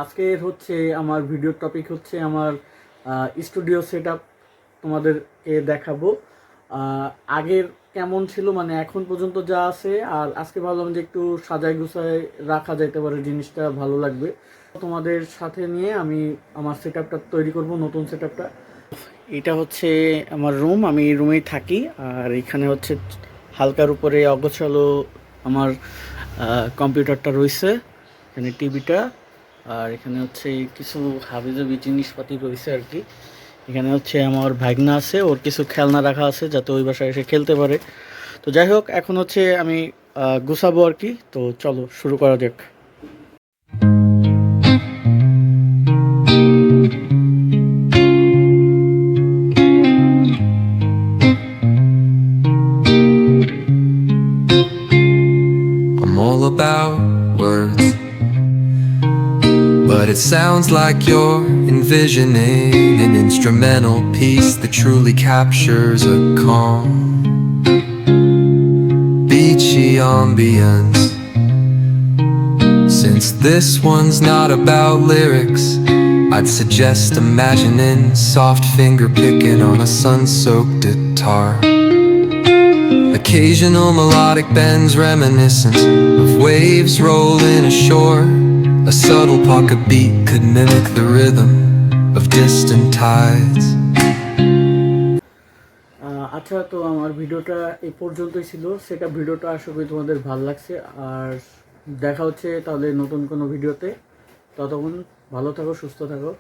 আজকের হচ্ছে আমার ভিডিওর টপিক হচ্ছে আমার স্টুডিও সেটআপ তোমাদেরকে দেখাবো। আগের কেমন ছিল মানে এখন পর্যন্ত যা আছে, আর আজকে ভাবলাম যে একটু সাজায় গুছায় রাখা যেতে পারে, জিনিসটা ভালো লাগবে। তোমাদের সাথে নিয়ে আমি আমার সেটআপটা তৈরি করব, নতুন সেটআপটা। এটা হচ্ছে আমার রুম, আমি এই রুমেই থাকি। আর এখানে হচ্ছে হালকার উপরে অগোছালো আমার কম্পিউটারটা রয়েছে, এখানে টিভিটা, আর এখানে হচ্ছে কিছু হাবিজাবি জিনিসপাতি রয়েছে আর কি। এখানে হচ্ছে আমার ভাগনা আছে, ওর কিছু খেলনা রাখা আছে যাতে ওই বাসায় এসে খেলতে পারে। তো যাই হোক, এখন হচ্ছে আমি গুছাবো আর কি। তো চলো শুরু করা যাক। I'm all about words, but it sounds like you're envisioning an instrumental piece that truly captures a calm, beachy ambience. Since this one's not about lyrics, I'd suggest imagining soft finger picking on a sun-soaked guitar. Occasional melodic bends reminiscent of waves rolling ashore. A subtle pocket beat could mimic the rhythm of distant tides. আচ্ছা, তো আমার ভিডিওটা এই পর্যন্তই ছিল। সেটা ভিডিওটা আশা করি তোমাদের ভালো লাগছে। আর দেখা হচ্ছে তাহলে নতুন কোনো ভিডিওতে। ততক্ষণ ভালো থাকো, সুস্থ থাকো।